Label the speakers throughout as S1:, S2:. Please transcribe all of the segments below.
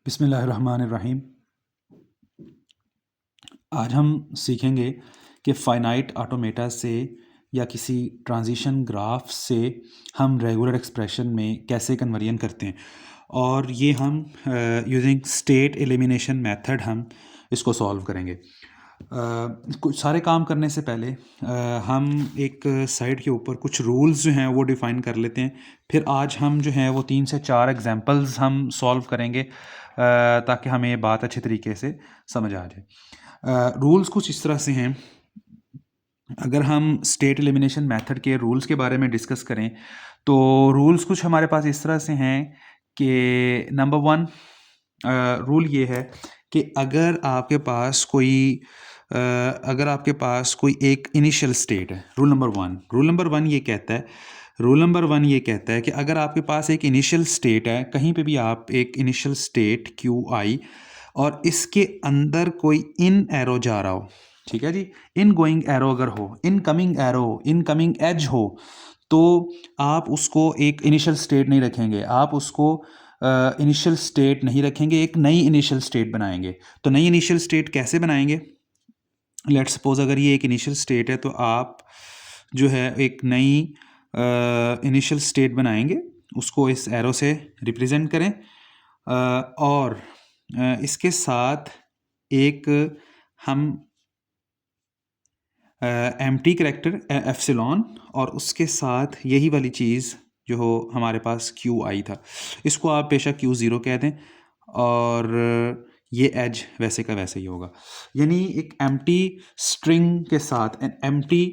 S1: बिस्मिल्लाहिर्रहमानिर्रहीम। आज हम सीखेंगे कि फ़ाइनाइट ऑटोमेटा से या किसी ट्रांजिशन ग्राफ से हम रेगुलर एक्सप्रेशन में कैसे कन्वर्जन करते हैं, और ये हम यूजिंग स्टेट एलिमिनेशन मेथड हम इसको सॉल्व करेंगे। कुछ सारे काम करने से पहले हम एक साइड के ऊपर कुछ रूल्स जो हैं वो डिफ़ाइन कर लेते हैं। फिर आज हम जो हैं वो 3 से 4 एग्जांपल्स हम सॉल्व करेंगे ताकि हमें ये बात अच्छे तरीके से समझ आ जाए। रूल्स कुछ इस तरह से हैं। अगर हम स्टेट एलिमिनेशन मेथड के रूल्स के बारे में डिस्कस करें तो रूल्स कुछ हमारे पास इस तरह से हैं कि नंबर 1 रूल ये है कि अगर आपके पास कोई एक इनिशियल स्टेट है, रूल नंबर वन ये कहता है कि अगर आपके पास एक इनिशियल स्टेट है, कहीं पे भी आप एक इनिशियल स्टेट क्यू आई और इसके अंदर कोई इन एरो जा रहा हो, ठीक है जी, इन गोइंग एरो अगर हो, इनकमिंग एज हो, तो आप उसको एक इनिशियल स्टेट नहीं रखेंगे, आप उसको इनिशियल स्टेट नहीं रखेंगे, एक नई इनिशियल स्टेट बनाएंगे। तो नई इनिशियल स्टेट कैसे बनाएंगे? लेट्स सपोज अगर ये एक इनिशियल स्टेट है तो आप जो है एक नई इनिशियल स्टेट बनाएंगे, उसको इस एरो से रिप्रेजेंट करें और इसके साथ एक हम एम्प्टी करैक्टर एप्सिलॉन और उसके साथ यही वाली चीज़ जो हो हमारे पास क्यू आई था, इसको आप बेशक क्यू ज़ीरो कह दें और ये एज वैसे का वैसे ही होगा। यानी एक एम्प्टी स्ट्रिंग के साथ एम्प्टी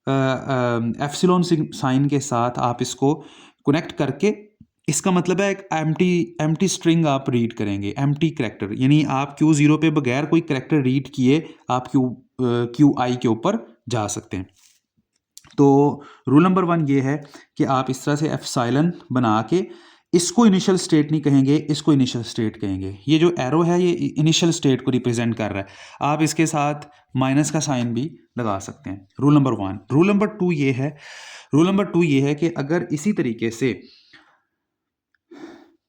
S1: एप्सिलॉन साइन के साथ आप इसको कनेक्ट करके, इसका मतलब है एक एम्प्टी स्ट्रिंग आप रीड करेंगे, एम्प्टी करैक्टर, यानी आप क्यू ज़ीरो पे बगैर कोई करैक्टर रीड किए आप क्यू आई के ऊपर जा सकते हैं। तो रूल नंबर 1 ये है कि आप इस तरह से एप्सिलॉन बना के इसको इनिशियल स्टेट नहीं कहेंगे, इसको इनिशियल स्टेट कहेंगे। ये जो एरो है ये इनिशियल स्टेट को रिप्रेजेंट कर रहा है, आप इसके साथ माइनस का साइन भी लगा सकते हैं। Rule number 1। Rule number two ये है कि अगर इसी तरीके से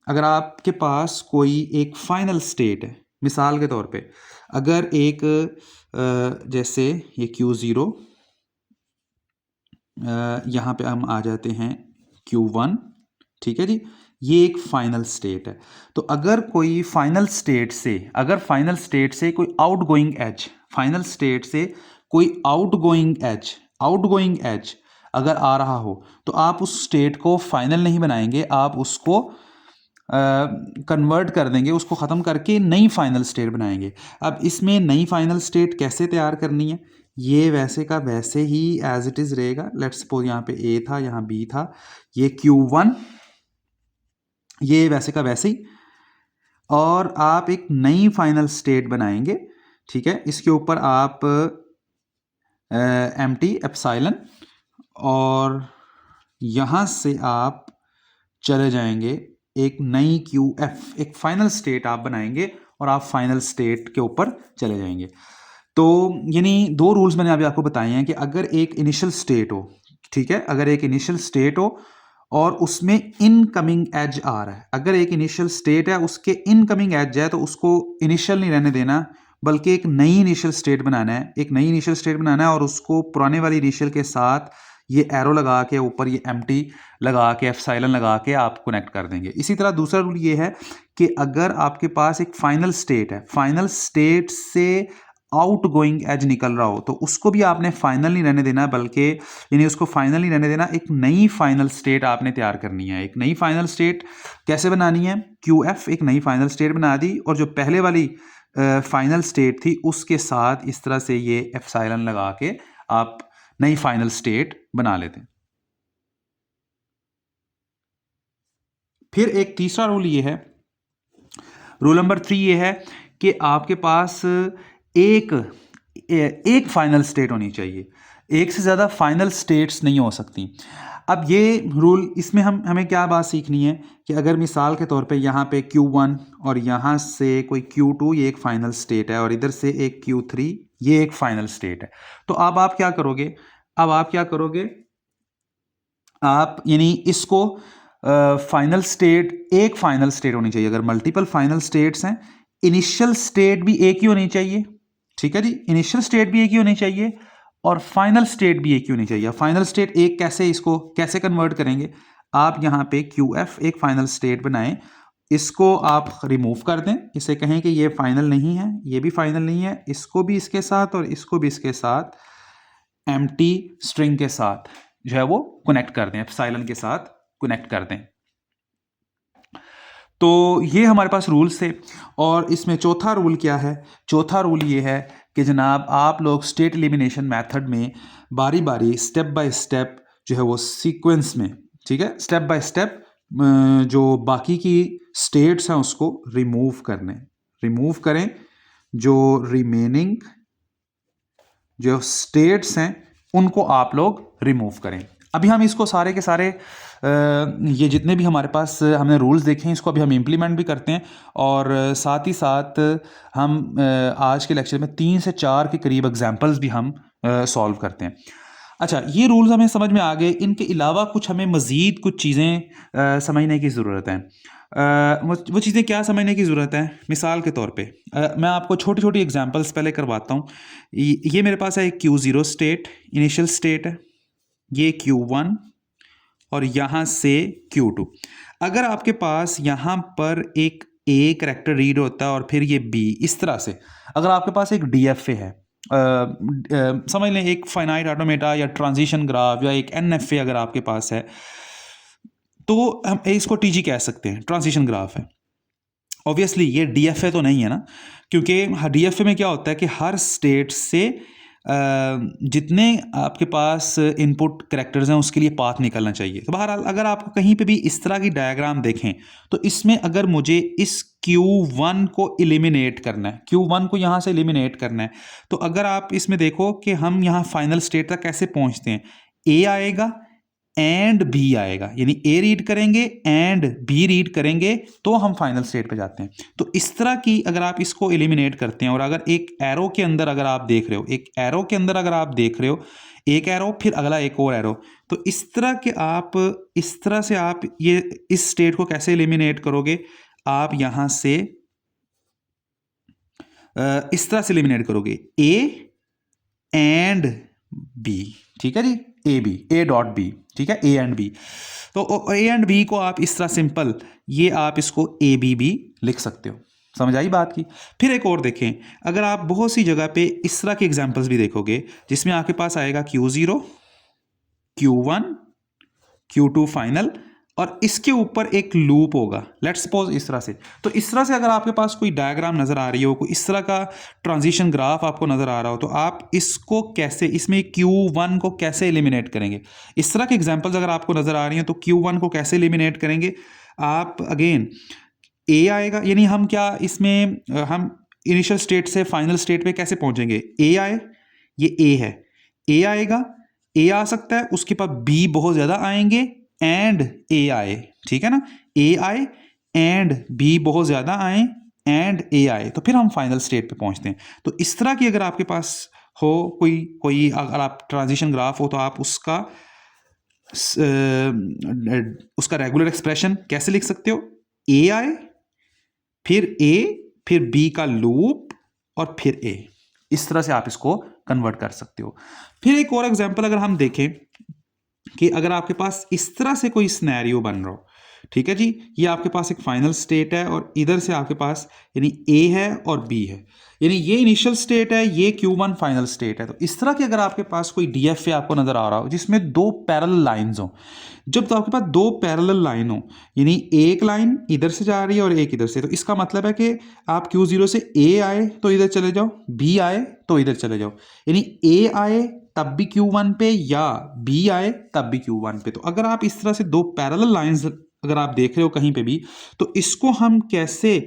S1: अगर आपके पास कोई एक फाइनल स्टेट है, मिसाल के तौर पे अगर एक जैसे ये क्यू ज़ीरो, यहाँ पे हम आ जाते हैं Q1, ठीक है जी, ये एक फाइनल स्टेट है। तो अगर कोई फाइनल स्टेट से कोई आउटगोइंग एज, फाइनल स्टेट से कोई आउटगोइंग एज अगर आ रहा हो, तो आप उस स्टेट को फाइनल नहीं बनाएंगे, आप उसको कन्वर्ट कर देंगे, उसको ख़त्म करके नई फाइनल स्टेट बनाएंगे। अब इसमें नई फाइनल स्टेट कैसे तैयार करनी है? ये वैसे का वैसे ही एज इट इज़ रहेगा। लेट्स सपोज यहाँ पे ए था, यहाँ बी था, ये Q1, ये वैसे का वैसे ही, और आप एक नई फाइनल स्टेट बनाएंगे, ठीक है। इसके ऊपर आप एम्प्टी एप्सिलॉन और यहाँ से आप चले जाएंगे एक नई QF, एक फाइनल स्टेट आप बनाएंगे और आप फाइनल स्टेट के ऊपर चले जाएंगे। तो यानी 2 रूल्स मैंने अभी आपको बताए हैं कि अगर एक इनिशियल स्टेट हो, ठीक है, अगर एक इनिशियल स्टेट हो और उसमें इनकमिंग एज आ रहा है, अगर एक इनिशियल स्टेट है उसके इनकमिंग एज है, तो उसको इनिशियल नहीं रहने देना, बल्कि एक नई इनिशियल स्टेट बनाना है, और उसको पुराने वाली इनिशियल के साथ ये एरो लगा के ऊपर ये एम्प्टी लगा के एप्सिलॉन लगा के आप कनेक्ट कर देंगे। इसी तरह दूसरा रूल ये है कि अगर आपके पास एक फाइनल स्टेट है, फाइनल स्टेट से आउट गोइंग एज निकल रहा हो, तो उसको भी आपने फाइनल नहीं रहने देना, बल्कि यानी उसको फाइनल नहीं रहने देना, एक नई फाइनल स्टेट आपने तैयार करनी है। एक नई फाइनल स्टेट कैसे बनानी है? QF एक नई फाइनल स्टेट बना दी और जो पहले वाली फाइनल स्टेट थी उसके साथ इस तरह से ये एप्सिलॉन लगा के आप नई फाइनल स्टेट बना लेते हैं। फिर एक तीसरा रूल ये है, रूल नंबर 3 ये है कि आपके पास एक फाइनल स्टेट होनी चाहिए, एक से ज़्यादा फाइनल स्टेट्स नहीं हो सकती। अब ये रूल, इसमें हमें क्या बात सीखनी है कि अगर मिसाल के तौर पे यहाँ पे Q1 और यहाँ से कोई Q2, ये एक फाइनल स्टेट है, और इधर से एक Q3, ये एक फाइनल स्टेट है। तो अब आप क्या करोगे? आप यानी इसको फाइनल स्टेट, एक फाइनल स्टेट होनी चाहिए। अगर मल्टीपल फाइनल स्टेट्स हैं, इनिशियल स्टेट भी एक ही होनी चाहिए, ठीक है जी, इनिशियल स्टेट भी एक ही होनी चाहिए और फाइनल स्टेट भी एक ही होनी चाहिए। फाइनल स्टेट एक कैसे, इसको कैसे कन्वर्ट करेंगे, आप यहाँ पे QF एक फाइनल स्टेट बनाएं, इसको आप रिमूव कर दें, इसे कहें कि ये फाइनल नहीं है, ये भी फाइनल नहीं है, इसको भी इसके साथ और इसको भी इसके साथ एम्प्टी स्ट्रिंग के साथ जो है वो कनेक्ट कर दें, एप्सिलॉन के साथ कनेक्ट कर दें। तो ये हमारे पास रूल्स थे। और इसमें चौथा रूल क्या है, चौथा रूल ये है कि जनाब आप लोग स्टेट एलिमिनेशन मेथड में बारी बारी स्टेप बाय स्टेप जो है वो सीक्वेंस में, ठीक है, स्टेप बाय स्टेप जो बाकी की स्टेट्स हैं उसको रिमूव करें, जो रिमेनिंग जो स्टेट्स हैं उनको आप लोग रिमूव करें। अभी हम इसको सारे के सारे ये जितने भी हमारे पास हमने रूल्स देखे हैं इसको अभी हम इम्प्लीमेंट भी करते हैं और साथ ही साथ हम आज के लेक्चर में 3 से 4 के करीब एग्जांपल्स भी हम सॉल्व करते हैं। अच्छा, ये रूल्स हमें समझ में आ गए, इनके अलावा कुछ हमें मज़ीद कुछ चीज़ें समझने की ज़रूरत है। वो चीज़ें क्या समझने की ज़रूरत है, मिसाल के तौर पे मैं आपको छोटी छोटी एग्जांपल्स पहले करवाता हूँ। ये मेरे पास है एक Q0 स्टेट, इनिशियल स्टेट है, ये Q1 और यहाँ से Q2। अगर आपके पास यहाँ पर एक A करैक्टर रीड होता है और फिर ये B, इस तरह से अगर आपके पास एक DFA है, समझ लें एक फाइनाइट ऑटोमेटा या ट्रांजिशन ग्राफ या एक NFA अगर आपके पास है, तो हम इसको TG कह सकते हैं, ट्रांजिशन ग्राफ है। ऑब्वियसली ये DFA तो नहीं है ना, क्योंकि DFA में क्या होता है कि हर स्टेट से जितने आपके पास इनपुट करैक्टर्स हैं उसके लिए पाथ निकलना चाहिए। तो बहरहाल अगर आप कहीं पे भी इस तरह की डायग्राम देखें तो इसमें अगर मुझे इस Q1 को एलिमिनेट करना है, Q1 को यहाँ से एलिमिनेट करना है, तो अगर आप इसमें देखो कि हम यहाँ फाइनल स्टेट तक कैसे पहुँचते हैं, A आएगा एंड B आएगा, यानी A रीड करेंगे एंड B रीड करेंगे तो हम फाइनल स्टेट पे जाते हैं। तो इस तरह की अगर आप इसको एलिमिनेट करते हैं और अगर एक एरो के अंदर अगर आप देख रहे हो, एक एरो के अंदर अगर आप देख रहे हो, एक एरो फिर अगला एक और एरो, तो इस तरह के आप इस तरह से आप ये इस स्टेट को कैसे एलिमिनेट करोगे, आप यहां से इस तरह से एलिमिनेट करोगे A एंड B, ठीक है जी, A डॉट B, ठीक है, A एंड B। तो A एंड B को आप इस तरह सिंपल ये आप इसको ABB लिख सकते हो। समझ आई बात की। फिर एक और देखें, अगर आप बहुत सी जगह पे इस तरह के एग्जांपल्स भी देखोगे जिसमें आपके पास आएगा Q0, Q1, Q2 फाइनल और इसके ऊपर एक लूप होगा, लेट्स सपोज इस तरह से। तो इस तरह से अगर आपके पास कोई डायग्राम नज़र आ रही हो, कोई इस तरह का ट्रांजिशन ग्राफ आपको नज़र आ रहा हो, तो आप इसको कैसे, इसमें Q1 को कैसे एलिमिनेट करेंगे। इस तरह के एग्जांपल्स अगर आपको नज़र आ रही हैं तो Q1 को कैसे एलिमिनेट करेंगे आप, अगेन A आएगा, यानी हम क्या इसमें हम इनिशियल स्टेट से फाइनल स्टेट पे कैसे पहुंचेंगे, A आए, ये A है, A आएगा, A आ सकता है, उसके बाद B बहुत ज़्यादा आएंगे एंड A आए, ठीक है ना, A आए एंड B बहुत ज़्यादा आए एंड A आए, तो फिर हम फाइनल स्टेट पे पहुंचते हैं। तो इस तरह की अगर आपके पास हो कोई अगर आप ट्रांजिशन ग्राफ हो तो आप उसका रेगुलर एक्सप्रेशन कैसे लिख सकते हो, A आए फिर A फिर B का लूप और फिर A, इस तरह से आप इसको कन्वर्ट कर सकते हो। फिर एक और एग्जांपल अगर हम देखें कि अगर आपके पास इस तरह से कोई सिनेरियो बन रहा हो, ठीक है जी, ये आपके पास एक फाइनल स्टेट है और इधर से आपके पास यानी A है और B है, यानी ये इनिशियल स्टेट है, ये Q1 फाइनल स्टेट है। तो इस तरह की अगर आपके पास कोई DFA आपको नजर आ रहा हो जिसमें दो पैरेलल लाइंस हो, जब तो आपके पास दो पैरेलल लाइन हो, यानी एक लाइन इधर से जा रही है और एक इधर से, तो इसका मतलब है कि आप Q0 से A आए तो इधर चले जाओ, B आए तो इधर चले जाओ, यानी A आए तब भी Q1 पे या B आए तब भी Q1 पे। तो अगर आप इस तरह से दो पैरेलल लाइंस अगर आप देख रहे हो कहीं पे भी, तो इसको हम कैसे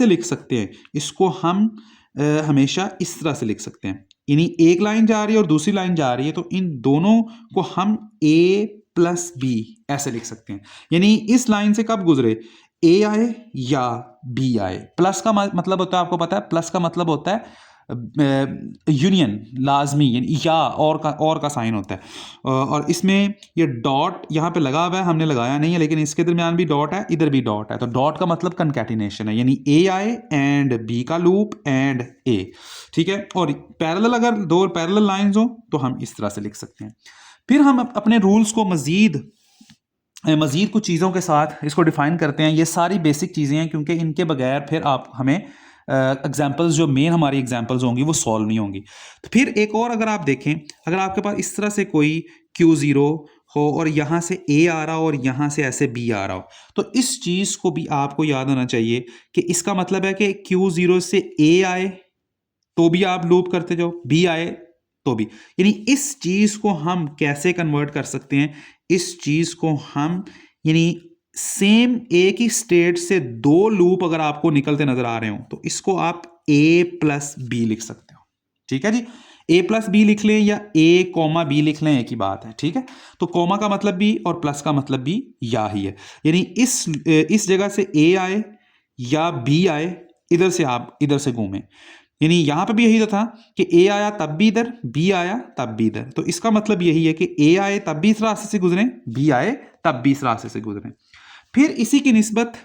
S1: लिख सकते हैं, इसको हम हमेशा इस तरह से लिख सकते हैं, यानी एक लाइन जा रही है और दूसरी लाइन जा रही है, तो इन दोनों को हम A प्लस B ऐसे लिख सकते हैं, यानी इस लाइन से कब गुजरे, A आए या B आए। प्लस का मतलब होता है, आपको पता है प्लस का मतलब होता है यूनियन लाजमी यानी या और का साइन होता है। और इसमें ये डॉट यहाँ पे लगा हुआ है, हमने लगाया नहीं है, लेकिन इसके दरमियान भी डॉट है, इधर भी डॉट है, तो डॉट का मतलब कंकैटिनेशन है, यानी ए आए एंड बी का लूप एंड ए, ठीक है। और पैरेलल अगर दो पैरेलल लाइंस हो तो हम इस तरह से लिख सकते हैं। फिर हम अपने रूल्स को मजीद कुछ चीज़ों के साथ इसको डिफाइन करते हैं। ये सारी बेसिक चीज़ें हैं, क्योंकि इनके बगैर फिर आप हमें एग्जाम्पल्स जो मेन हमारी एग्जाम्पल्स होंगी वो सॉल्व नहीं होंगी। तो फिर एक और अगर आप देखें, अगर आपके पास इस तरह से कोई Q0 हो और यहाँ से A आ रहा हो और यहाँ से ऐसे B आ रहा हो, तो इस चीज़ को भी आपको याद होना चाहिए कि इसका मतलब है कि Q0 से A आए तो भी आप लूप करते जाओ, B आए तो भी, यानी इस चीज़ को हम कैसे कन्वर्ट कर सकते हैं, इस चीज़ को हम यानी सेम एक ही स्टेट से दो लूप अगर आपको निकलते नजर आ रहे हो तो इसको आप A प्लस बी लिख सकते हो, ठीक है जी। A प्लस बी लिख लें या A कॉमा बी लिख लें, एक ही बात है, ठीक है। तो कॉमा का मतलब भी और प्लस का मतलब भी या ही है, यानी इस जगह से A आए या B आए, इधर से आप इधर से घूमें, यानी यहां पर भी यही तो था कि A आया तब भी इधर, B आया तब भी इधर, तो इसका मतलब यही है कि A आए तब भी इस रास्ते से गुजरे, B आए तब भी इस रास्ते से गुजरे। फिर इसी की निस्बत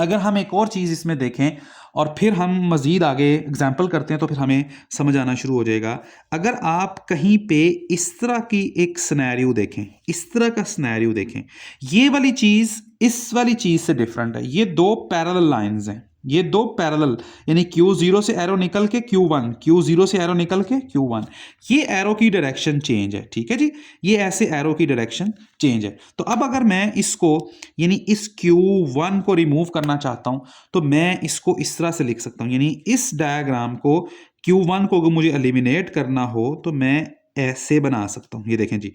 S1: अगर हम एक और चीज़ इसमें देखें और फिर हम मज़ीद आगे एग्जाम्पल करते हैं तो फिर हमें समझ आना शुरू हो जाएगा। अगर आप कहीं पे इस तरह की एक सिनेरियो देखें, इस तरह का सिनेरियो देखें, ये वाली चीज़ इस वाली चीज़ से डिफरेंट है। ये दो पैरेलल लाइंस हैं, ये दो पैरेलल, यानी Q0 से एरो निकल के Q1, Q0 से एरो निकल के Q1, ये एरो की डायरेक्शन चेंज है, ठीक है जी, ये ऐसे एरो की डायरेक्शन चेंज है। तो अब अगर मैं इसको यानी इस Q1 को रिमूव करना चाहता हूं तो मैं इसको इस तरह से लिख सकता हूं, यानी इस डायग्राम को Q1 को अगर मुझे एलिमिनेट करना हो तो मैं ऐसे बना सकता हूं। ये देखें जी,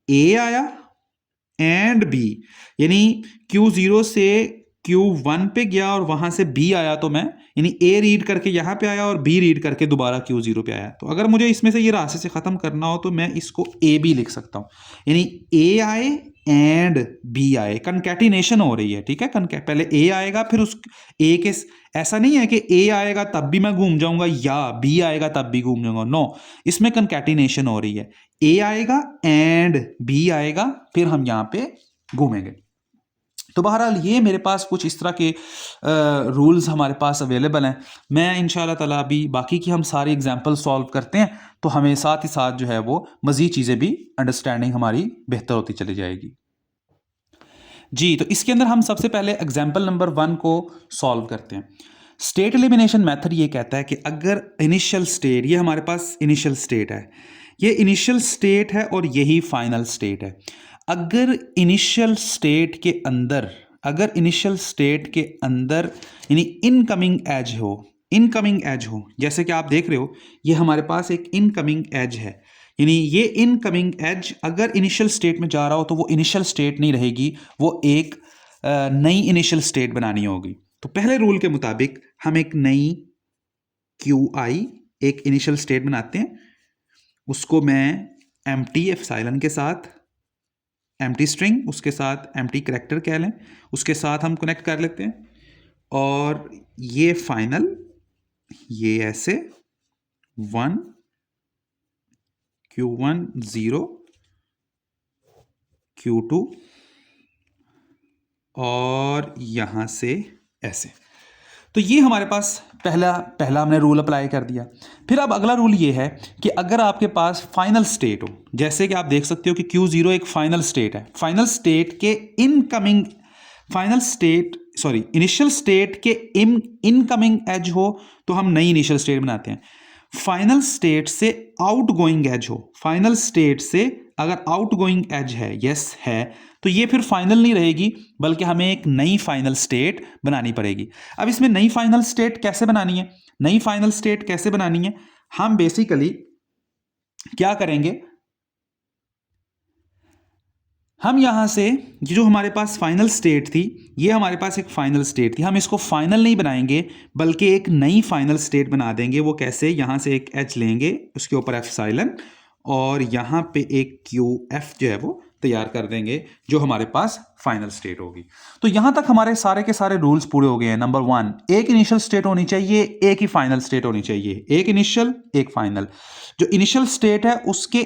S1: A आया एंड B, यानी Q0 से Q1 पे गया और वहां से B आया, तो मैं यानी A रीड करके यहां पे आया और B रीड करके दोबारा Q0 पे आया। तो अगर मुझे इसमें से ये रास्ते से खत्म करना हो तो मैं इसको AB लिख सकता हूं, यानी A आए एंड B आए, कंकैटिनेशन हो रही है, ठीक है। पहले A आएगा फिर उस A के, ऐसा नहीं है कि A आएगा तब भी मैं घूम जाऊंगा या B आएगा तब भी घूम जाऊंगा, नो, इसमें कंकैटिनेशन हो रही है। A आएगा एंड B आएगा, फिर हम यहां पे घूमेंगे। तो बहरहाल ये मेरे पास कुछ इस तरह के रूल्स हमारे पास अवेलेबल हैं। मैं इंशाल्लाह ताला अभी बाकी की हम सारी एग्जांपल सॉल्व करते हैं तो हमें साथ ही साथ जो है वो मज़ीद चीज़ें भी अंडरस्टैंडिंग हमारी बेहतर होती चली जाएगी जी। तो इसके अंदर हम सबसे पहले एग्जाम्पल नंबर 1 को सॉल्व करते हैं। स्टेट एलिमिनेशन मेथड ये कहता है कि अगर इनिशियल स्टेट, ये हमारे पास इनिशियल स्टेट है, ये इनिशियल स्टेट है और यही फाइनल स्टेट है। अगर इनिशियल स्टेट के अंदर, अगर इनिशियल स्टेट के अंदर यानी इनकमिंग एज हो, इनकमिंग एज हो, जैसे कि आप देख रहे हो ये हमारे पास एक इनकमिंग एज है, यानी ये इनकमिंग एज अगर इनिशियल स्टेट में जा रहा हो तो वो इनिशियल स्टेट नहीं रहेगी, वो एक नई इनिशियल स्टेट बनानी होगी। तो पहले रूल के मुताबिक हम एक नई QI एक इनिशियल स्टेट बनाते हैं, उसको मैं एम्प्टी एप्सिलॉन के साथ, एम्प्टी स्ट्रिंग, उसके साथ एम्प्टी कैरेक्टर कह लें, उसके साथ हम कनेक्ट कर लेते हैं, और ये फाइनल, ये ऐसे 1 Q1 0 Q2 और यहां से ऐसे। तो ये हमारे पास पहला हमने रूल अप्लाई कर दिया। फिर अब अगला रूल ये है कि अगर आपके पास फाइनल स्टेट हो, जैसे कि आप देख सकते हो कि Q0 एक फाइनल स्टेट है, फाइनल स्टेट के incoming, final state sorry initial state के इनकमिंग एज हो तो हम नई इनिशियल स्टेट बनाते हैं। फाइनल स्टेट से आउटगोइंग एज हो, फाइनल स्टेट से अगर आउटगोइंग एज है, यस है, तो ये फिर फाइनल नहीं रहेगी बल्कि हमें एक नई फाइनल स्टेट बनानी पड़ेगी। अब इसमें नई फाइनल स्टेट कैसे बनानी है, नई फाइनल स्टेट कैसे बनानी है, हम बेसिकली क्या करेंगे, हम यहां से ये जो हमारे पास फाइनल स्टेट थी, ये हमारे पास एक फाइनल स्टेट थी, हम इसको फाइनल नहीं बनाएंगे बल्कि एक नई फाइनल स्टेट बना देंगे। वो कैसे, यहां से एक एच लेंगे, उसके ऊपर एप्सिलॉन और यहां पे एक QF जो है वो तैयार कर देंगे जो हमारे पास फाइनल स्टेट होगी। तो यहां तक हमारे सारे के सारे रूल्स पूरे हो गए हैं। नंबर 1, एक इनिशियल स्टेट होनी चाहिए, एक ही फाइनल स्टेट होनी चाहिए, एक इनिशियल एक फाइनल। जो इनिशियल स्टेट है उसके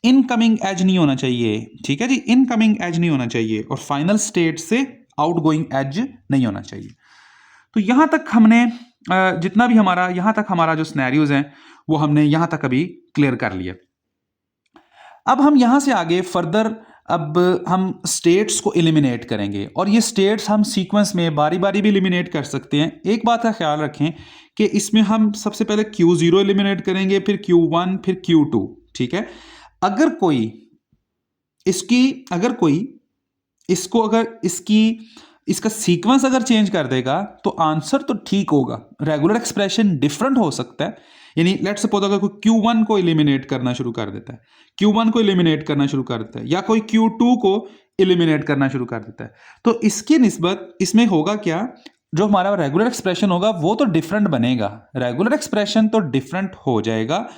S1: इनकमिंग एज नहीं होना चाहिए, ठीक है जी, इनकमिंग एज नहीं होना चाहिए, और फाइनल स्टेट से आउटगोइंग एज नहीं होना चाहिए। तो यहां तक हमने जितना भी हमारा यहां तक हमारा जो सिनेरियोज हैं वो हमने यहां तक अभी क्लियर कर लिया। अब हम यहां से आगे फर्दर अब हम स्टेट्स को एलिमिनेट करेंगे, और ये स्टेट्स हम सीक्वेंस में बारी बारी भी एलिमिनेट कर सकते हैं। एक बात का ख्याल रखें कि इसमें हम सबसे पहले Q0 एलिमिनेट करेंगे, फिर Q1, फिर Q2, ठीक है। अगर कोई इसका सीक्वेंस अगर चेंज कर देगा तो आंसर तो ठीक होगा, रेगुलर एक्सप्रेशन डिफरेंट हो सकता है। यानी लेट्स सपोज अगर कोई Q1 को एलिमिनेट करना शुरू कर देता है, Q1 को एलिमिनेट करना शुरू कर देता है, या कोई Q2 को एलिमिनेट करना शुरू कर देता है, तो इसकी निस्बत इसमें होगा क्या, जो हमारा रेगुलर एक्सप्रेशन होगा वो तो डिफरेंट बनेगा, रेगुलर एक्सप्रेशन तो डिफरेंट हो जाएगा,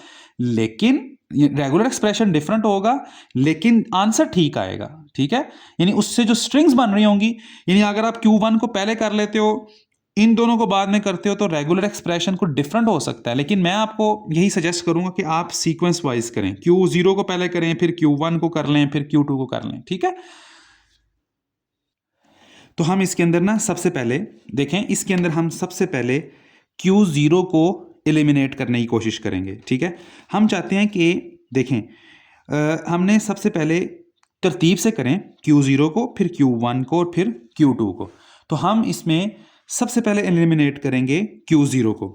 S1: लेकिन रेगुलर एक्सप्रेशन डिफरेंट होगा लेकिन आंसर ठीक आएगा, ठीक है। यानी उससे जो स्ट्रिंग्स बन रही होंगी, यानी अगर आप Q1 को पहले कर लेते हो, इन दोनों को बाद में करते हो, तो रेगुलर एक्सप्रेशन को डिफरेंट हो सकता है। लेकिन मैं आपको यही सजेस्ट करूंगा कि आप सीक्वेंस वाइज करें, Q0 को पहले करें, फिर Q1 को कर लें, फिर Q2 को कर लें, ठीक है। तो हम इसके अंदर ना सबसे पहले देखें, इसके अंदर हम सबसे पहले Q0 को एलिमिनेट करने की कोशिश करेंगे, ठीक है। हम चाहते हैं कि देखें हमने सबसे पहले तरतीब से करें Q0 को, फिर Q1 को, और फिर Q2 को। तो हम इसमें सबसे पहले एलिमिनेट करेंगे Q0 को।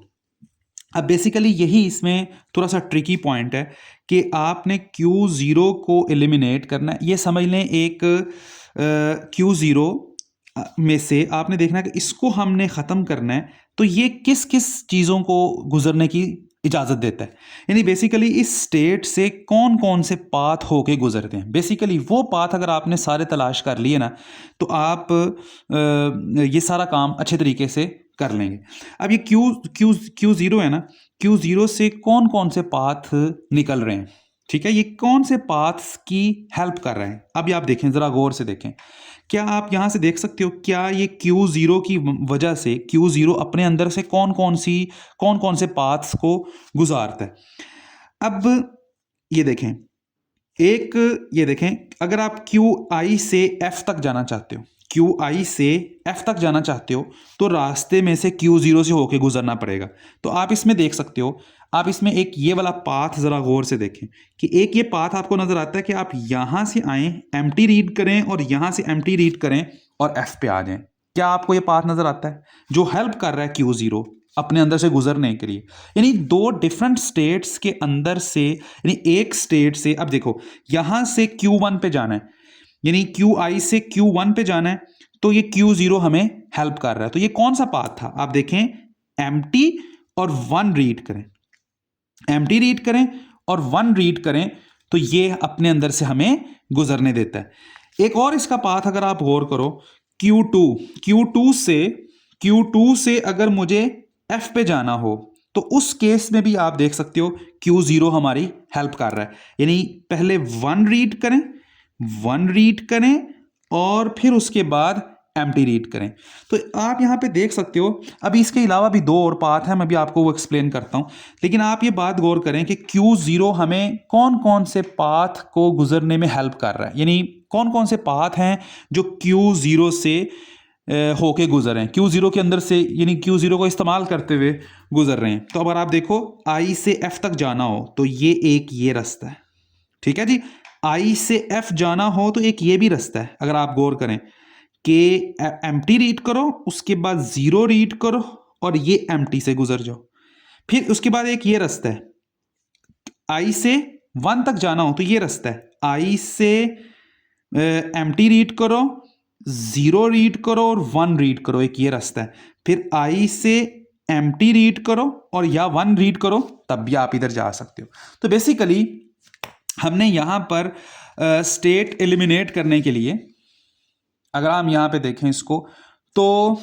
S1: अब बेसिकली यही इसमें थोड़ा सा ट्रिकी पॉइंट है कि आपने Q0 को एलिमिनेट करना है। ये समझ लें एक Q0 में से आपने देखना कि इसको हमने ख़त्म करना है, तो ये किस किस चीज़ों को गुजरने की इजाज़त देता है। यानी बेसिकली इस स्टेट से कौन कौन से पाथ होके गुजरते हैं, बेसिकली वो पाथ अगर आपने सारे तलाश कर लिए ना, तो आप ये सारा काम अच्छे तरीके से कर लेंगे। अब ये Q0 है ना, Q0 से कौन कौन से पाथ निकल रहे हैं, ठीक है, ये कौन से पाथ्स की हेल्प कर रहे हैं। अभी आप देखें, ज़रा गौर से देखें, क्या आप यहां से देख सकते हो, क्या ये Q0 की वजह से Q0 अपने अंदर से कौन कौन से पाथ्स को गुजारता है। अब ये देखें, ये देखें, अगर आप QI से F तक जाना चाहते हो, QI से F तक जाना चाहते हो, तो रास्ते में से Q0 से होके गुजरना पड़ेगा। तो आप इसमें देख सकते हो, आप इसमें एक ये वाला पाथ ज़रा गौर से देखें कि एक ये पाथ आपको नज़र आता है कि आप यहाँ से आएँ, एम्प्टी रीड करें, और यहाँ से एम्प्टी रीड करें और F पे आ जाएं। क्या आपको ये पाथ नज़र आता है जो हेल्प कर रहा है Q0 अपने अंदर से गुजरने के लिए। यानी दो डिफरेंट स्टेट्स के अंदर से, यानी एक स्टेट से, अब देखो यहां से Q1 पे जाना है, यानी QI से Q1 पे जाना है, तो ये Q0 हमें हेल्प कर रहा है। तो ये कौन सा पाथ था, आप देखें, एम्प्टी और 1 रीड करें, एम्प्टी रीड करें और 1 रीड करें, तो ये अपने अंदर से हमें गुजरने देता है। एक और इसका पाथ अगर आप गौर करो, Q2 से अगर मुझे F पे जाना हो, तो उस केस में भी आप देख सकते हो Q0 हमारी हेल्प कर रहा है। यानी पहले 1 रीड करें और फिर उसके बाद एम्प्टी रीड करें। तो आप यहां पे देख सकते हो, अभी इसके अलावा भी 2 और पाथ हैं, मैं भी आपको वो एक्सप्लेन करता हूं। लेकिन आप ये बात गौर करें कि Q0 हमें कौन कौन से पाथ को गुजरने में हेल्प कर रहा है, यानी कौन कौन से पाथ हैं जो Q0 से होके गुजर रहे हैं, Q0 के अंदर से, यानी Q0 को इस्तेमाल करते हुए गुजर रहे हैं। तो अगर आप देखो I से F तक जाना हो तो ये रास्ता है, ठीक है जी। I से F जाना हो तो एक ये भी रास्ता है। अगर आप गौर करें कि एम्प्टी रीड करो, उसके बाद 0 रीड करो और ये एम्प्टी से गुजर जाओ, फिर उसके बाद एक ये रास्ता है, I से 1 तक जाना हो तो ये रास्ता है, I से एम्प्टी रीड करो, 0 रीड करो और 1 रीड करो, एक ये रास्ता है। फिर I से एम्प्टी रीड करो और या 1 रीड करो, तब भी आप इधर जा सकते हो। तो बेसिकली हमने यहां पर स्टेट एलिमिनेट करने के लिए, अगर हम यहां पे देखें इसको, तो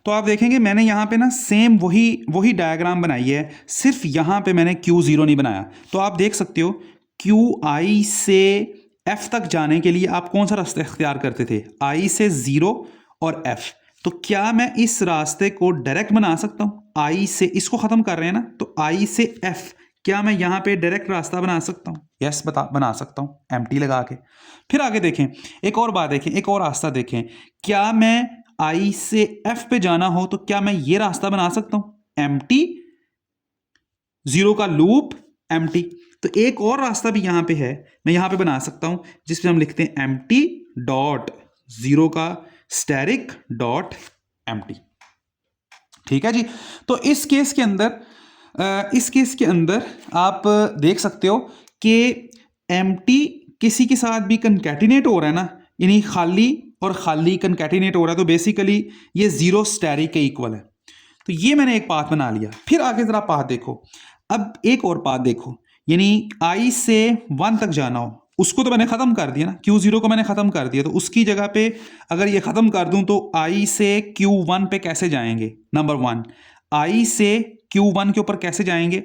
S1: आप देखेंगे मैंने यहां पे ना सेम वही डायग्राम बनाई है, सिर्फ यहां पे मैंने Q0 नहीं बनाया। तो आप देख सकते हो QI से F तक जाने के लिए आप कौन सा रास्ता इख्तियार करते थे? I से 0 और F। तो क्या मैं इस रास्ते को डायरेक्ट बना सकता हूँ? I से, इसको ख़त्म कर रहे हैं ना, तो I से F, क्या मैं यहाँ पे डायरेक्ट रास्ता बना सकता हूँ? यस, बना सकता हूँ, एम्प्टी लगा के। फिर आगे देखें, एक और बात देखें, एक और रास्ता देखें। क्या मैं I से F पे जाना हो तो क्या मैं ये रास्ता बना सकता हूँ? एम्प्टी, 0 का लूप, एम्प्टी। तो एक और रास्ता भी यहाँ पे है, मैं यहाँ पे बना सकता हूँ, जिसमें हम लिखते हैं एम्प्टी डॉट 0 का स्टैरिक डॉट एम्प्टी। ठीक है जी। तो इस केस के अंदर आप देख सकते हो कि एम्प्टी किसी के साथ भी कंकैटिनेट हो रहा है ना, यानी खाली और खाली कंकैटिनेट हो रहा है, तो बेसिकली ये 0 स्टैरिक के इक्वल है। तो ये मैंने एक पाथ बना लिया। फिर आगे जरा पाथ देखो, अब एक और पाथ देखो, यानी I से 1 तक जाना हो, उसको तो मैंने खत्म कर दिया ना, Q0 को मैंने खत्म कर दिया, तो उसकी जगह पे अगर ये खत्म कर दूं तो I से Q1 पे कैसे जाएंगे? नंबर 1, I से Q1 के ऊपर कैसे जाएंगे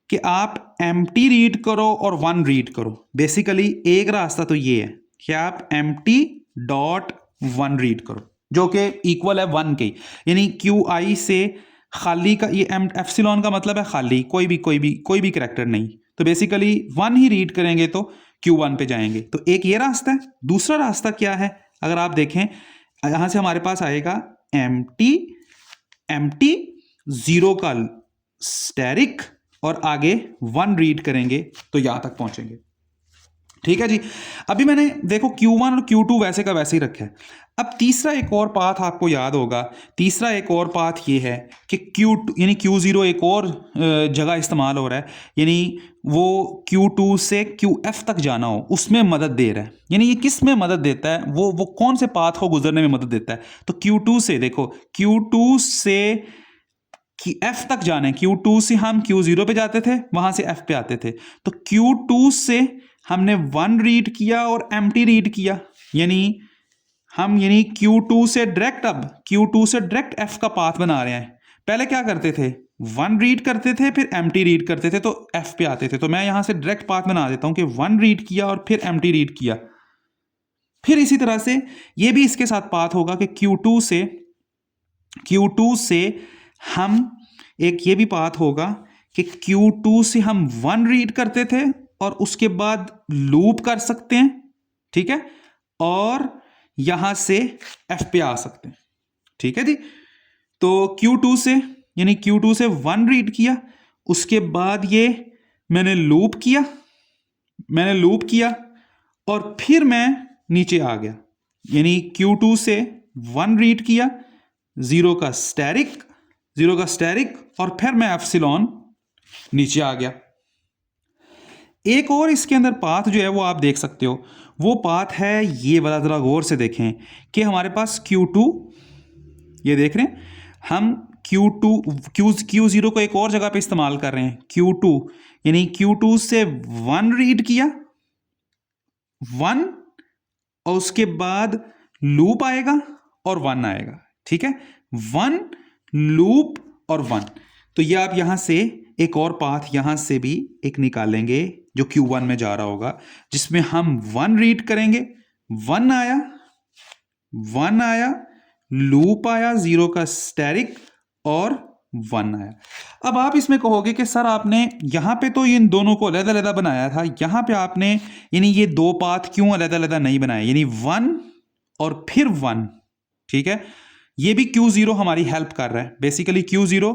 S1: कि आप एम्प्टी रीड करो और 1 रीड करो। बेसिकली एक रास्ता तो ये है कि आप एम्प्टी डॉट 1 रीड करो, जो कि इक्वल है 1 के, यानी QI से खाली का, ये एप्सिलॉन का मतलब है खाली, कोई भी करैक्टर नहीं, तो बेसिकली 1 ही रीड करेंगे तो Q1 पे जाएंगे। तो एक ये रास्ता है। दूसरा रास्ता क्या है, अगर आप देखें, यहां से हमारे पास आएगा एम्प्टी 0 का स्टैरिक और आगे 1 रीड करेंगे तो यहां तक पहुंचेंगे। ठीक है जी। अभी मैंने देखो Q1 और Q2 वैसे का वैसे ही रखा है। अब तीसरा एक और पाथ आपको याद होगा, तीसरा एक और पाथ ये है कि Q2 यानी Q0 एक और जगह इस्तेमाल हो रहा है, यानी वो Q2 से QF तक जाना हो, उसमें मदद दे रहा है। यानी ये किस में मदद देता है, वो कौन से पाथ को गुजरने में मदद देता है? तो Q2 से देखो, Q2 से F तक जाने, Q2 से हम Q0 पे जाते थे, वहां से F पे आते थे, तो Q2 से हमने 1 रीड किया और एम्प्टी रीड किया, यानी Q2 से डायरेक्ट F का पाथ बना रहे हैं। पहले क्या करते थे, 1 रीड करते थे, फिर एम्प्टी रीड करते थे, तो F पे आते थे। तो मैं यहां से डायरेक्ट पाथ बना देता हूं कि 1 रीड किया और फिर एम्प्टी रीड किया। फिर इसी तरह से ये भी इसके साथ पाथ होगा कि Q2 से हम, एक ये भी पाथ होगा कि Q2 से हम 1 रीड करते थे और उसके बाद लूप कर सकते हैं, ठीक है, और यहां से F पे आ सकते हैं। ठीक है जी। तो Q2 से 1 रीड किया, उसके बाद ये मैंने लूप किया और फिर मैं नीचे आ गया, यानी Q2 से 1 रीड किया, 0 का स्टैरिक और फिर मैं एप्सिलॉन नीचे आ गया। एक और इसके अंदर पाथ जो है वो आप देख सकते हो, वो पाथ है ये वाला, जरा गौर से देखें कि हमारे पास Q2, ये देख रहे हैं हम Q0 को एक और जगह पे इस्तेमाल कर रहे हैं। Q2 यानी Q2 से 1 रीड किया, 1, और उसके बाद लूप आएगा और 1 आएगा। ठीक है, 1 लूप और 1। तो ये आप यहां से एक और पाथ यहां से भी एक निकालेंगे जो Q1 में जा रहा होगा, जिसमें हम 1 रीड करेंगे, 1 आया, लूप आया, 0 का स्टैरिक और 1 आया। अब आप इसमें कहोगे कि सर आपने यहां पे तो इन दोनों को अलग-अलग बनाया था, यहां पे आपने यानी ये दो पाथ क्यों अलग-अलग नहीं बनाए, यानी 1 और फिर 1। ठीक है, ये भी Q0 हमारी हेल्प कर रहा है। बेसिकली Q0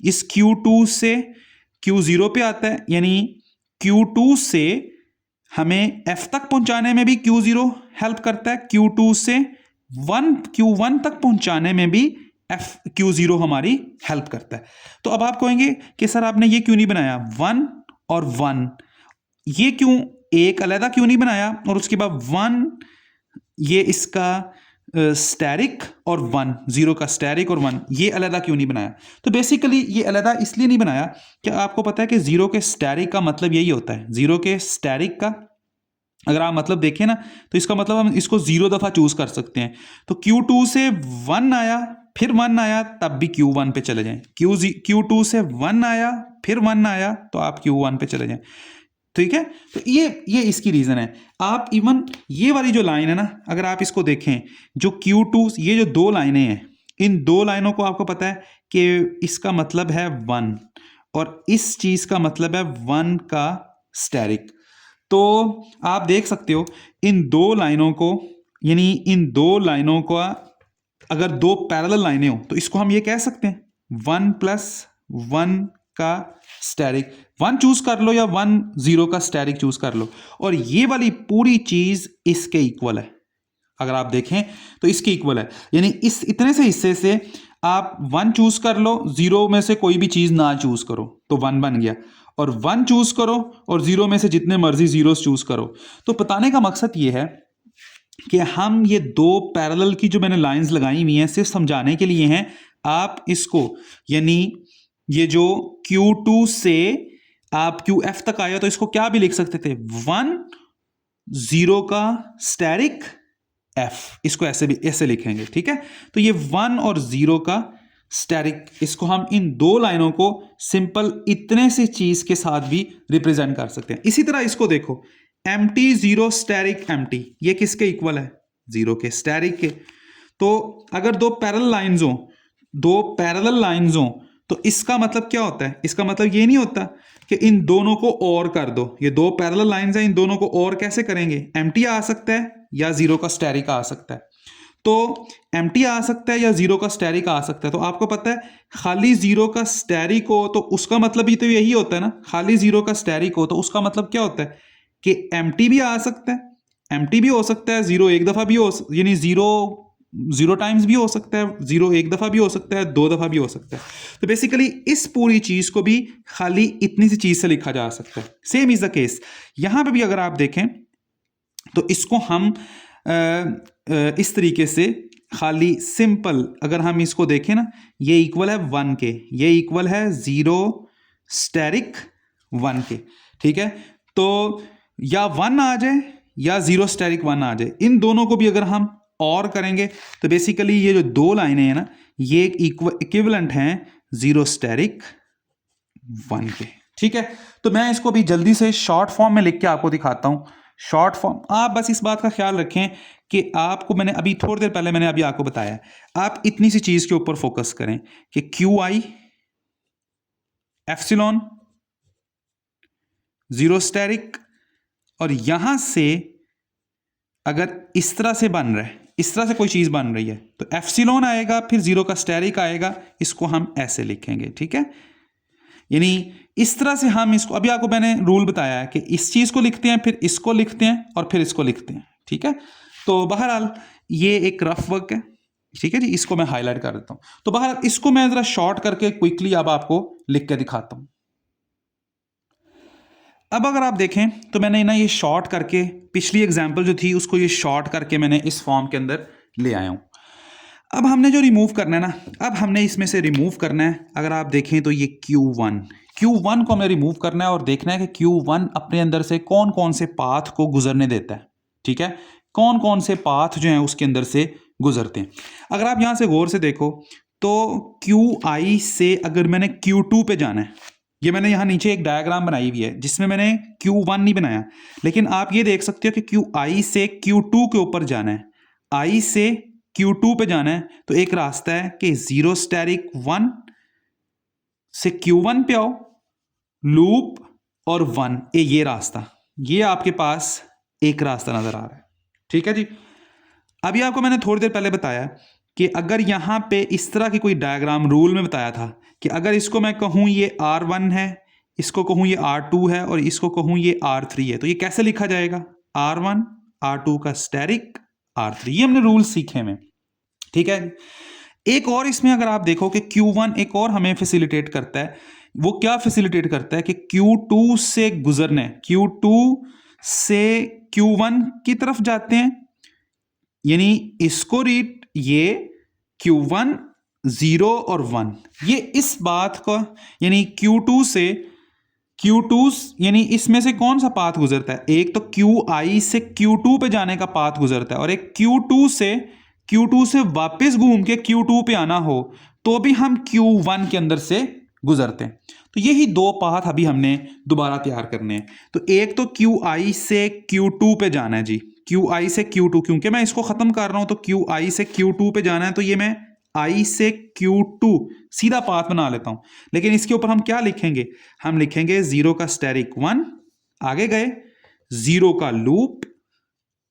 S1: इस Q2 से Q0 पे आता है, यानी Q2 से हमें F तक पहुंचाने में भी Q0 हेल्प करता है, Q2 से Q1 तक पहुंचाने में भी Q0 हमारी हेल्प करता है। तो अब आप कहेंगे कि सर आपने ये क्यों नहीं बनाया 1 और 1, ये क्यों एक अलग क्यों नहीं बनाया, और उसके बाद 1 ये इसका स्टैरिक और 1, 0 का स्टैरिक और 1 ये अलग क्यों नहीं बनाया? तो बेसिकली ये अलग इसलिए नहीं बनाया कि आपको पता है कि 0 के स्टैरिक का मतलब यही होता है, 0 के स्टैरिक का अगर आप मतलब देखें ना, तो इसका मतलब हम इसको 0 दफ़ा चूज कर सकते हैं। तो Q2 से 1 आया, फिर 1 आया, तब भी Q1 पे चले जाएं। Q2 से 1 आया, फिर 1 आया, तो आप Q1 पे चले जाएं। ठीक है। तो ये इसकी रीजन है। आप इवन ये वाली जो लाइन है ना, अगर आप इसको देखें, जो Q2, ये जो दो लाइनें हैं, इन दो लाइनों को आपको पता है कि इसका मतलब है 1 और इस चीज का मतलब है 1 का स्टेरिक। तो आप देख सकते हो इन दो लाइनों को, यानी इन दो लाइनों का अगर दो पैरेलल लाइनें हो तो इसको हम ये कह सकते हैं 1 + 1 का स्टेरिक। 1 चूज कर लो या 1 0 का स्टेरिक चूज कर लो, और ये वाली पूरी चीज इसके इक्वल है। अगर आप देखें तो इसके इक्वल है, यानी इस इतने से हिस्से से आप 1 चूज कर लो, 0 में से कोई भी चीज ना चूज करो तो 1 बन गया, और 1 चूज करो और 0 में से जितने मर्जी जीरोस चूज करो। तो बताने का मकसद ये है कि हम ये दो पैरेलल की जो मैंने लाइंस लगाई हुई हैं सिर्फ समझाने के लिए हैं। आप इसको, यानी ये जो Q2 से आप QF तक आया तो इसको क्या भी लिख सकते थे, 1 0 का स्टेरिक F, इसको ऐसे भी ऐसे लिखेंगे। ठीक है, तो ये 1 और 0 का स्टेरिक, इसको हम इन दो लाइनों को सिंपल इतने से चीज के साथ भी रिप्रेजेंट कर सकते हैं। इसी तरह इसको देखो, एम्प्टी 0 स्टेरिक एम्प्टी, ये किसके इक्वल है, 0 के स्टेरिक के। तो अगर दो पैरेलल लाइंस हो, दो पैरेलल लाइंस हो, तो इसका मतलब क्या होता है, इसका मतलब ये नहीं होता कि इन दोनों को और कर दो। ये दो पैरेलल लाइंस हैं, इन दोनों को और कैसे करेंगे, एम्प्टी आ सकता है या 0 का स्टेरिक आ सकता है। तो एम्प्टी आ सकता है या 0 का स्टेरिक आ सकता है। तो आपको पता है खाली 0 का स्टेरिक हो तो उसका मतलब ही तो यही होता है ना, खाली 0 का स्टेरिक हो तो उसका मतलब क्या होता है कि एम्प्टी भी आ सकता है, एम्प्टी भी हो सकता है, 0 एक दफा भी हो, यानी 0 टाइम्स भी हो सकता है, 0 एक दफा भी हो सकता है, 2 दफा भी हो सकता है। तो बेसिकली इस पूरी चीज को भी खाली इतनी सी चीज से लिखा जा सकता है। सेम इज द केस यहां पे भी। अगर आप देखें तो इसको हम इस तरीके से खाली सिंपल, अगर हम इसको देखें ना, ये इक्वल है 1 के, ये इक्वल है 0 स्टेरिक 1 के। ठीक है, तो या 1 आ जाए या 0 स्टेरिक 1 आ जाए, इन दोनों को भी अगर हम और करेंगे तो बेसिकली ये जो दो लाइनें हैं ना, ये इक्विवेलेंट हैं 0 स्टेरिक 1 के। ठीक है, तो मैं इसको भी जल्दी से शॉर्ट फॉर्म में लिख के आपको दिखाता हूं। शॉर्ट फॉर्म, आप बस इस बात का ख्याल रखें कि आपको मैंने अभी थोड़ी देर पहले मैंने अभी आपको बताया, आप इतनी सी चीज के ऊपर फोकस करें कि QI एप्सिलॉन 0 स्टेरिक, और यहां से अगर इस तरह से बन रहा है, इस तरह से कोई चीज बन रही है तो एप्सिलॉन आएगा, फिर 0 का स्टेरिक आएगा, इसको हम ऐसे लिखेंगे। ठीक है, यानी इस तरह से हम इसको, अभी आपको मैंने रूल बताया है कि इस चीज को लिखते हैं, फिर इसको लिखते हैं और फिर इसको लिखते हैं। ठीक है, तो बहरहाल ये एक रफ वर्क है। ठीक है जी, इसको मैं हाईलाइट कर देता हूं। तो बहरहाल इसको मैं जरा शॉर्ट करके क्विकली अब आपको लिख के दिखाता हूं। अब अगर आप देखें तो मैंने ना ये शॉर्ट करके, पिछली एग्जाम्पल जो थी उसको ये शॉर्ट करके मैंने इस फॉर्म के अंदर ले आया हूं। अब हमने जो रिमूव करना है ना, अब हमने इसमें से रिमूव करना है, अगर आप देखें तो ये Q1 को हमें रिमूव करना है और देखना है कि Q1 अपने अंदर से कौन कौन से पाथ को गुजरने देता है। ठीक है, कौन कौन से पाथ जो हैं उसके अंदर से गुजरते हैं। अगर आप यहां से गौर से देखो तो QI से अगर मैंने Q2 पे जाना है, ये मैंने यहां नीचे एक डायग्राम बनाई हुई है जिसमें मैंने Q1 नहीं बनाया, लेकिन आप ये देख सकते हो कि QI से Q2 के ऊपर जाना है, I से Q2 पे जाना है, तो एक रास्ता है कि 0 स्टेरिक 1 से Q1 पे आओ, लूप और 1, ये रास्ता, ये आपके पास एक रास्ता नजर आ रहा है। ठीक है जी, अभी आपको मैंने थोड़ी देर पहले बताया कि अगर यहां पे इस तरह की कोई डायग्राम, रूल में बताया था कि अगर इसको मैं कहूं ये R1 है, इसको कहूं ये R2 है और इसको कहूं ये R3 है, तो ये कैसे लिखा जाएगा, R1 R2 का स्टेरिक R3, ये हमने रूल सीखे में। ठीक है, एक और इसमें अगर आप देखो कि Q1 एक और हमें फैसिलिटेट करता है, वो क्या फैसिलिटेट करता है कि Q2 से गुजरने, Q2 से Q1 की तरफ जाते हैं, यानी इसको रीड, ये Q1 0 और 1, ये इस बात का, यानी Q2 से Q2, यानी इसमें से कौन सा पाथ गुजरता है, एक तो QI से Q2 पे जाने का पाथ गुजरता है, और एक Q2 से वापस घूम के Q2 पे आना हो तो भी हम Q1 के अंदर से गुजरते हैं। तो यही दो पाथ अभी हमने दोबारा तैयार करने हैं। तो एक तो क्यू आई से क्यू टू पे जाना है जी, क्यू आई से क्यू टू, क्योंकि मैं इसको खत्म कर रहा हूं तो क्यू आई से क्यू टू पे जाना है, तो ये मैं आई से क्यू टू सीधा पाथ बना लेता हूं। लेकिन इसके ऊपर हम क्या लिखेंगे, हम लिखेंगे जीरो का स्टेरिक 1, आगे गए जीरो का लूप,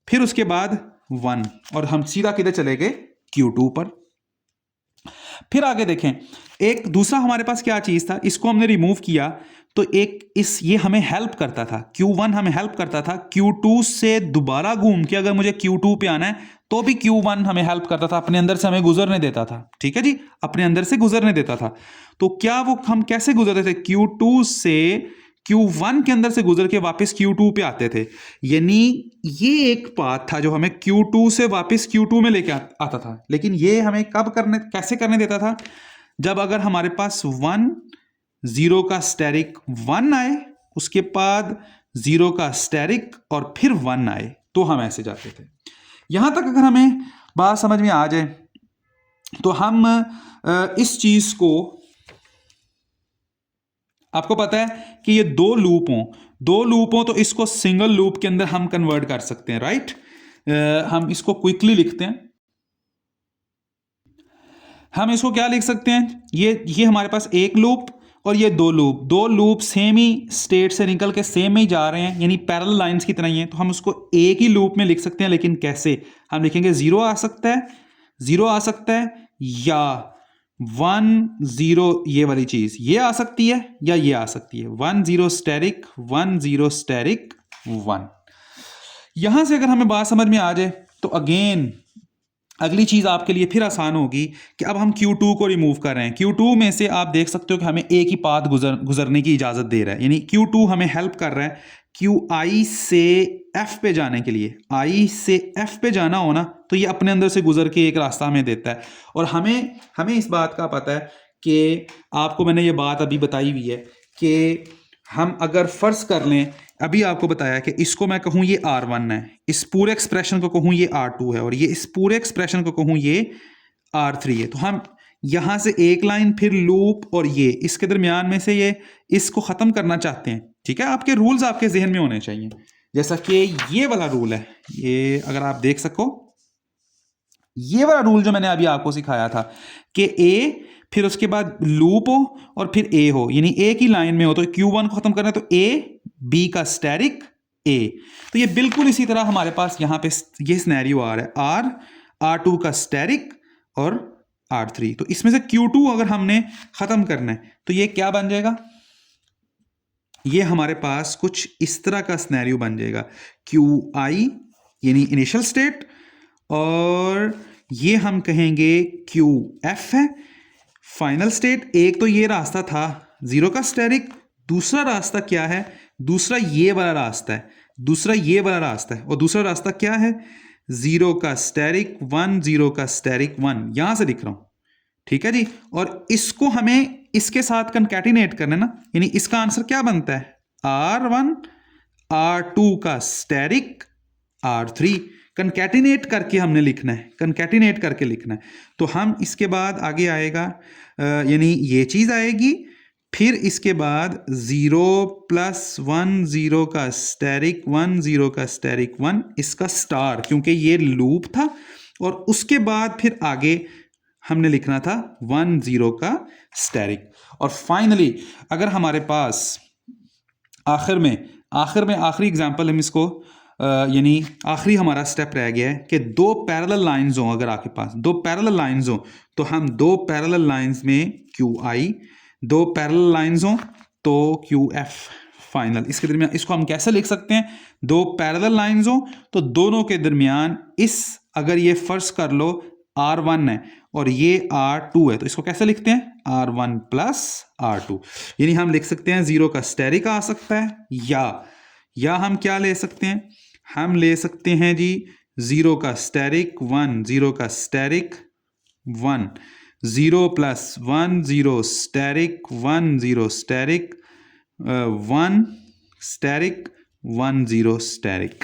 S1: फिर उसके बाद 1, और हम सीधा किधर चले गए, Q2 पर। फिर आगे देखें, एक दूसरा हमारे पास क्या चीज था, इसको हमने रिमूव किया तो एक ये हमें हेल्प करता था, Q1 हमें हेल्प करता था, Q2 से दोबारा घूम के अगर मुझे Q2 पे आना है तो भी Q1 हमें हेल्प करता था, अपने अंदर से हमें गुजरने देता था। ठीक है जी, अपने अंदर से गुजरने देता था। तो क्या वो हम कैसे गुजरते थे, Q2 से Q1 के अंदर से गुजर के वापस Q2 पे आते थे। यानी ये एक पाथ था जो हमें Q2 से वापस Q2 में लेके आता था। लेकिन ये हमें कब करने, कैसे करने देता था, जब अगर हमारे पास 1 0 का स्टेरिक 1 आए, उसके बाद 0 का स्टेरिक और फिर 1 आए, तो हम ऐसे जाते थे। यहां तक अगर हमें बात समझ में आ जाए तो हम इस चीज को, आपको पता है कि ये दो लूप हो तो इसको सिंगल लूप के अंदर हम कन्वर्ट कर सकते हैं, राइट। हम इसको क्विकली लिखते हैं, हम इसको क्या लिख सकते हैं, ये हमारे पास एक लूप और ये दो लूप सेम ही स्टेट से निकल के सेम में ही जा रहे हैं, यानी पैरेलल लाइंस की तरह ही हैं। तो हम उसको एक ही लूप में लिख सकते हैं, लेकिन कैसे, हम लिखेंगे 0 आ सकता है या 1 0, ये वाली चीज ये आ सकती है या ये आ सकती है, 1 0 स्टेरिक 1 0 स्टेरिक 1। यहां से अगर हमें बात समझ में आ जाए तो अगेन अगली चीज आपके लिए फिर आसान होगी कि अब हम Q2 को रिमूव कर रहे हैं। Q2 में से आप देख सकते हो कि हमें एक ही पाथ गुजरने की इजाजत दे रहा है, यानी Q2 हमें हेल्प कर रहा है QI से F पे जाने के लिए। I से F पे जाना हो ना तो ये अपने अंदर से गुजर के एक रास्ता हमें देता है। और हमें इस बात का पता है कि आपको मैंने ये बात अभी बताई हुई है कि हम अगर फर्ज कर लें, अभी आपको बताया कि इसको मैं कहूं ये R1 है, इस पूरे एक्सप्रेशन को कहूं ये R2 है, और ये इस पूरे एक्सप्रेशन को कहूं ये R3 है। तो हम यहां से एक लाइन फिर लूप और ये इसके दरमियान में से ये इसको खत्म करना चाहते हैं। ठीक है, आपके रूल्स आपके जहन में होने चाहिए, जैसा कि ये वाला रूल है, ये अगर आप देख सको, ये वाला रूल जो मैंने अभी आपको सिखाया था कि A फिर उसके बाद लूप हो और फिर A हो, यानी एक ही लाइन में हो, तो Q1 को खत्म करना है तो A B का स्टेरिक A। तो ये बिल्कुल इसी तरह हमारे पास यहां पे ये सिनेरियो आ रहा है, R2 का स्टेरिक और R3। तो इसमें से Q2 अगर हमने खत्म करना है तो ये क्या बन जाएगा, ये हमारे पास कुछ इस तरह का सिनेरियो बन जाएगा, QI यानी इनिशियल स्टेट, और ये हम कहेंगे QF है फाइनल स्टेट। एक तो ये रास्ता था 0 का स्टेरिक, दूसरा रास्ता क्या है, दूसरा ये वाला रास्ता है, और दूसरा रास्ता क्या है, 0 का स्टेरिक 1 0 का स्टेरिक 1, यहां से लिख रहा हूं। ठीक है जी, और इसको हमें इसके साथ कंकैटिनेट करना है ना, यानी इसका आंसर क्या बनता है, R1 R2 का स्टेरिक R3। कंकैटिनेट करके हमने लिखना है, कंकैटिनेट करके लिखना है। तो हम इसके बाद आगे आएगा, यानी ये चीज आएगी, फिर इसके बाद 0 + 1 0 का स्टेरिक 1 0 का स्टेरिक 1, इसका स्टार, क्योंकि ये लूप था, और उसके बाद फिर आगे हमने लिखना था 1 0 का स्टेरिक। और फाइनली अगर हमारे पास आखिर में आखिरी एग्जांपल हम इसको यानी आखिरी हमारा स्टेप रह गया है कि दो पैरेलल लाइंस हो, अगर आपके पास दो पैरेलल लाइंस हो तो हम दो पैरेलल लाइंस में QI, दो पैरेलल लाइंस हो तो QF फाइनल। इसके दरमियान इसको हम कैसे लिख सकते हैं, दो पैरेलल लाइंस हो तो दोनों के दरमियान अगर ये फर्ज कर लो R1 है और ये R2 है, तो इसको कैसे लिखते हैं, R1 + R2। यानी हम लिख सकते हैं 0 का स्टेरिक आ सकता है, या हम क्या ले सकते हैं, हम ले सकते हैं जी 0 का स्टेरिक 1 0 का asterisk 1, 0 + 1 0 asterisk 1 0 asterisk 1 asterisk 1 0 asterisk.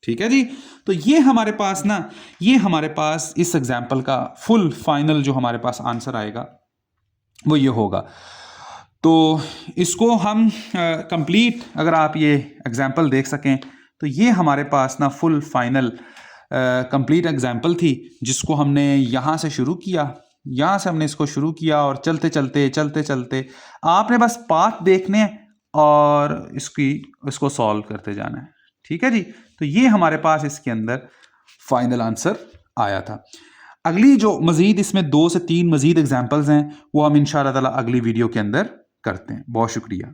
S1: ठीक है जी, तो ये हमारे पास इस एग्जाम्पल का फुल फाइनल जो हमारे पास आंसर आएगा वो ये होगा। तो इसको हम कंप्लीट अगर आप ये एग्जाम्पल देख सकें तो ये हमारे पास ना फुल फाइनल कंप्लीट एग्जाम्पल थी, जिसको हमने यहाँ से शुरू किया, यहाँ से हमने इसको शुरू किया और चलते चलते आपने बस पाथ देखने हैं और इसको सॉल्व करते जाना है। ठीक है जी, तो ये हमारे पास इसके अंदर फाइनल आंसर आया था। अगली जो मजीद इसमें 2 से 3 मजीद एग्जाम्पल्स हैं वो हम इंशाअल्लाह ताला अगली वीडियो के अंदर करते हैं। बहुत शुक्रिया।